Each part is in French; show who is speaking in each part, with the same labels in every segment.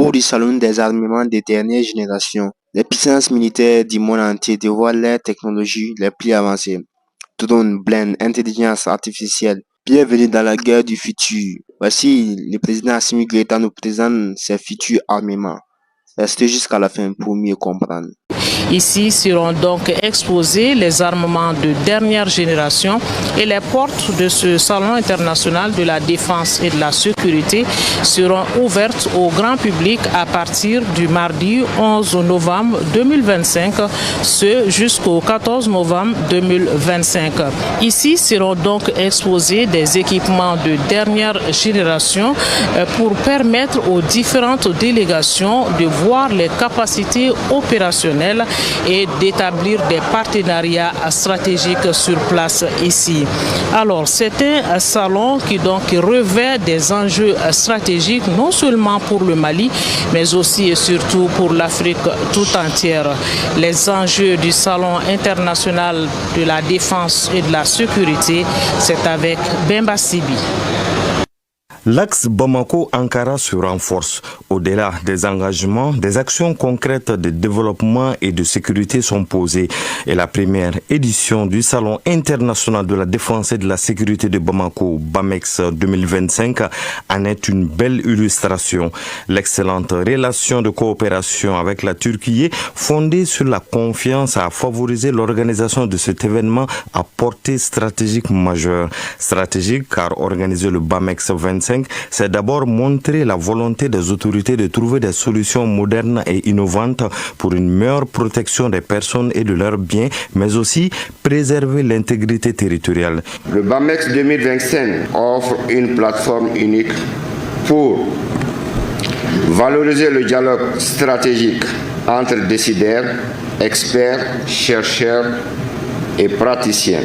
Speaker 1: cours du salon des armements de dernière génération, les puissances militaires du monde entier dévoilent leurs technologies les plus avancées. Drone, blend, intelligence artificielle. Bienvenue dans la guerre du futur. Voici le président Assimi Goïta nous présente ses futurs armements. Restez jusqu'à la fin pour mieux comprendre.
Speaker 2: Ici seront donc exposés les armements de dernière génération et les portes de ce salon international de la défense et de la sécurité seront ouvertes au grand public à partir du mardi 11 novembre 2025, ce jusqu'au 14 novembre 2025. Ici seront donc exposés des équipements de dernière génération pour permettre aux différentes délégations de voir les capacités opérationnelles et d'établir des partenariats stratégiques sur place ici. Alors, c'est un salon qui donc revêt des enjeux stratégiques non seulement pour le Mali, mais aussi et surtout pour l'Afrique tout entière. Les enjeux du salon international de la défense et de la sécurité, c'est avec Bemba Sibi.
Speaker 3: L'axe Bamako-Ankara se renforce. Au-delà des engagements, des actions concrètes de développement et de sécurité sont posées. Et la première édition du Salon international de la défense et de la sécurité de Bamako, BAMEX 2025, en est une belle illustration. L'excellente relation de coopération avec la Turquie, fondée sur la confiance, a favorisé l'organisation de cet événement à portée stratégique majeure. Stratégique car organiser le BAMEX 25, c'est d'abord montrer la volonté des autorités de trouver des solutions modernes et innovantes pour une meilleure protection des personnes et de leurs biens, mais aussi préserver l'intégrité territoriale.
Speaker 4: Le BAMEX 2025 offre une plateforme unique pour valoriser le dialogue stratégique entre décideurs, experts, chercheurs et praticiens.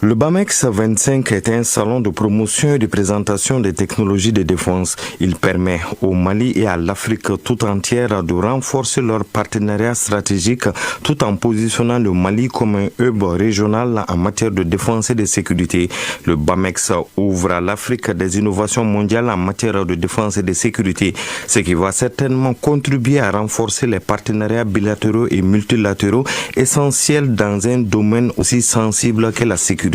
Speaker 3: Le BAMEX 25 est un salon de promotion et de présentation des technologies de défense. Il permet au Mali et à l'Afrique tout entière de renforcer leur partenariat stratégique tout en positionnant le Mali comme un hub régional en matière de défense et de sécurité. Le BAMEX ouvre à l'Afrique des innovations mondiales en matière de défense et de sécurité, ce qui va certainement contribuer à renforcer les partenariats bilatéraux et multilatéraux essentiels dans un domaine aussi sensible que la sécurité.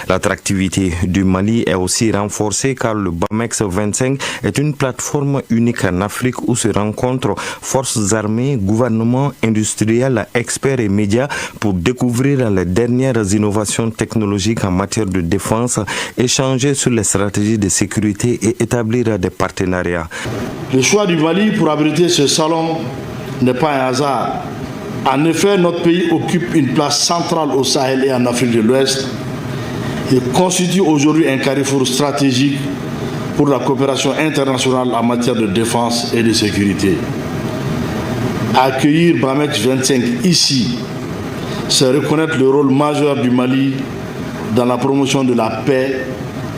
Speaker 3: L'attractivité du Mali est aussi renforcée car le BAMEX 25 est une plateforme unique en Afrique où se rencontrent forces armées, gouvernements, industriels, experts et médias pour découvrir les dernières innovations technologiques en matière de défense, échanger sur les stratégies de sécurité et établir des partenariats.
Speaker 5: Le choix du Mali pour abriter ce salon n'est pas un hasard. En effet, notre pays occupe une place centrale au Sahel et en Afrique de l'Ouest et constitue aujourd'hui un carrefour stratégique pour la coopération internationale en matière de défense et de sécurité. Accueillir BAMEX 25 ici, c'est reconnaître le rôle majeur du Mali dans la promotion de la paix,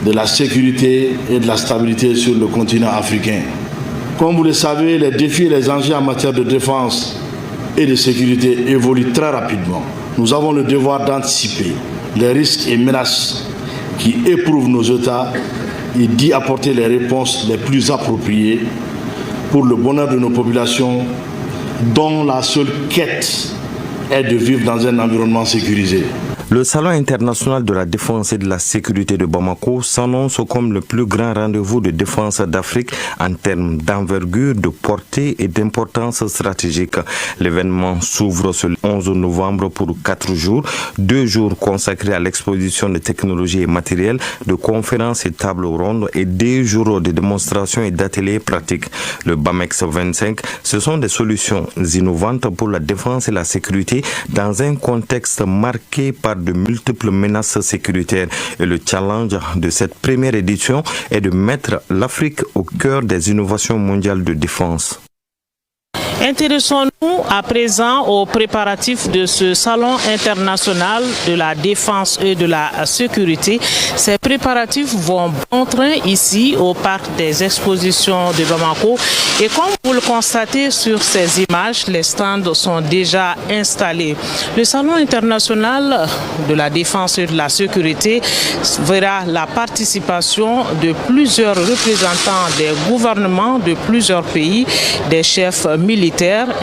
Speaker 5: de la sécurité et de la stabilité sur le continent africain. Comme vous le savez, les défis et les enjeux en matière de défense et de sécurité évoluent très rapidement. Nous avons le devoir d'anticiper les risques et menaces qui éprouvent nos États et d'y apporter les réponses les plus appropriées pour le bonheur de nos populations dont la seule quête est de vivre dans un environnement sécurisé.
Speaker 3: Le Salon international de la défense et de la sécurité de Bamako s'annonce comme le plus grand rendez-vous de défense d'Afrique en termes d'envergure, de portée et d'importance stratégique. L'événement s'ouvre ce 11 novembre pour 4 jours, 2 jours consacrés à l'exposition de technologies et matériels, de conférences et tables rondes et 2 jours de démonstrations et d'ateliers pratiques. Le BAMEX 25, ce sont des solutions innovantes pour la défense et la sécurité dans un contexte marqué par de multiples menaces sécuritaires. Et le challenge de cette première édition est de mettre l'Afrique au cœur des innovations mondiales de défense.
Speaker 2: Intéressons-nous à présent aux préparatifs de ce salon international de la défense et de la sécurité. Ces préparatifs vont bon train ici au parc des expositions de Bamako. Et comme vous le constatez sur ces images, les stands sont déjà installés. Le salon international de la défense et de la sécurité verra la participation de plusieurs représentants des gouvernements de plusieurs pays, des chefs militaires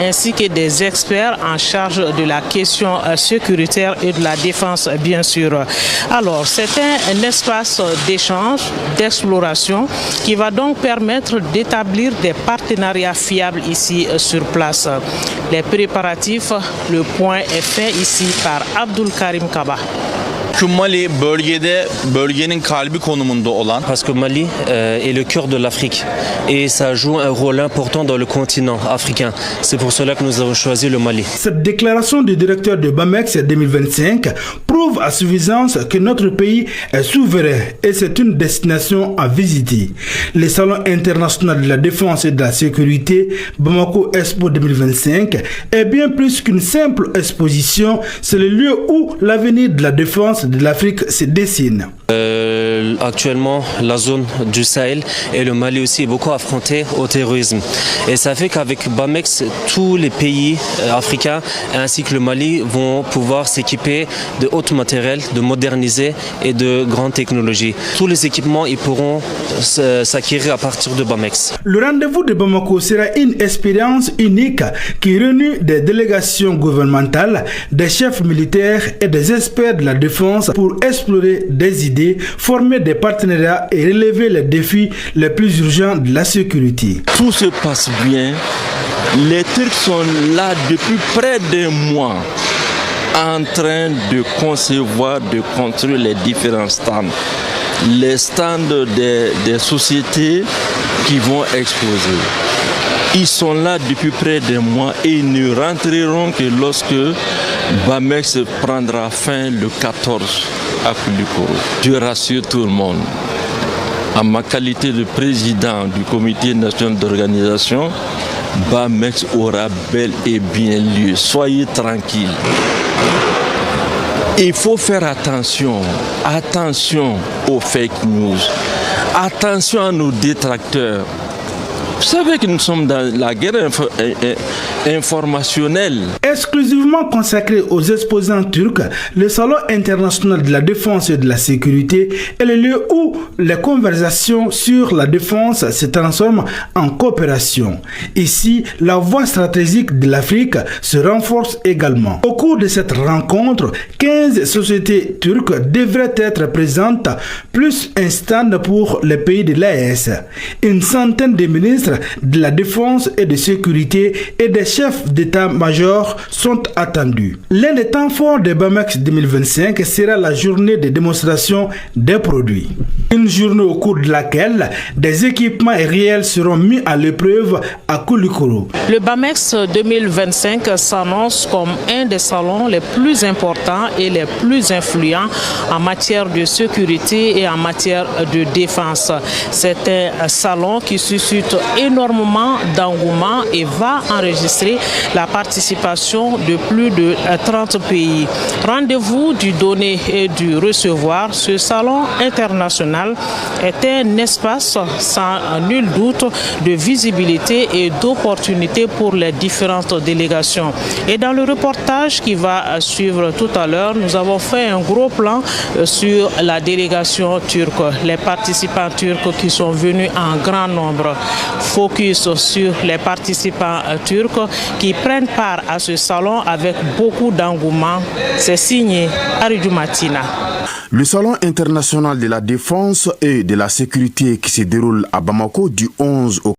Speaker 2: ainsi que des experts en charge de la question sécuritaire et de la défense, bien sûr. Alors, c'est un espace d'échange, d'exploration qui va donc permettre d'établir des partenariats fiables ici sur place. Les préparatifs, le point est fait ici par Abdul Karim Kaba.
Speaker 6: Parce que Mali est le cœur de l'Afrique et ça joue un rôle important dans le continent africain. C'est pour cela que nous avons choisi le Mali.
Speaker 7: Cette déclaration du directeur de BAMEX 2025 prouve à suffisance que notre pays est souverain et c'est une destination à visiter. Le Salon international de la défense et de la sécurité Bamako Expo 2025 est bien plus qu'une simple exposition, c'est le lieu où l'avenir de la défense de l'Afrique se dessine.
Speaker 6: Actuellement, la zone du Sahel et le Mali aussi est beaucoup affronté au terrorisme. Et ça fait qu'avec BAMEX, tous les pays africains ainsi que le Mali vont pouvoir s'équiper de haut matériel, de moderniser et de grandes technologies. Tous les équipements, ils pourront s'acquérir à partir de BAMEX.
Speaker 7: Le rendez-vous de Bamako sera une expérience unique qui réunit des délégations gouvernementales, des chefs militaires et des experts de la défense pour explorer des idées, former des partenariats et relever les défis les plus urgents de la sécurité.
Speaker 8: Tout se passe bien. Les Turcs sont là depuis près d'un mois en train de concevoir, de construire les différents stands. Les stands des sociétés qui vont exposer. Ils sont là depuis près d'un mois et ils ne rentreront que lorsque BAMEX prendra fin le 14 à Koulikoro. Je rassure tout le monde. En ma qualité de président du comité national d'organisation, BAMEX aura bel et bien lieu. Soyez tranquilles. Il faut faire attention aux fake news, attention à nos détracteurs. Vous savez que nous sommes dans la guerre informationnelle.
Speaker 7: Exclusivement consacré aux exposants turcs, le Salon international de la défense et de la sécurité est le lieu où les conversations sur la défense se transforment en coopération. Ici, la voie stratégique de l'Afrique se renforce également. Au cours de cette rencontre, 15 sociétés turques devraient être présentes, plus un stand pour les pays de l'AES. Une centaine de ministres de la défense et de sécurité et des chefs d'état-major sont attendus. L'un des temps forts de BAMEX 2025 sera la journée de démonstration des produits. Une journée au cours de laquelle des équipements réels seront mis à l'épreuve à Koulikoro.
Speaker 2: Le BAMEX 2025 s'annonce comme un des salons les plus importants et les plus influents en matière de sécurité et en matière de défense. C'est un salon qui suscite énormément d'engouement et va enregistrer la participation de plus de 30 pays. Rendez-vous du donner et du recevoir, ce salon international est un espace sans nul doute de visibilité et d'opportunité pour les différentes délégations. Et dans le reportage qui va suivre tout à l'heure, nous avons fait un gros plan sur la délégation turque, les participants turcs qui sont venus en grand nombre. Focus sur les participants turcs qui prennent part à ce salon avec beaucoup d'engouement. C'est signé Aridou Matina.
Speaker 9: Le Salon international de la défense et de la sécurité qui se déroule à Bamako du 11 au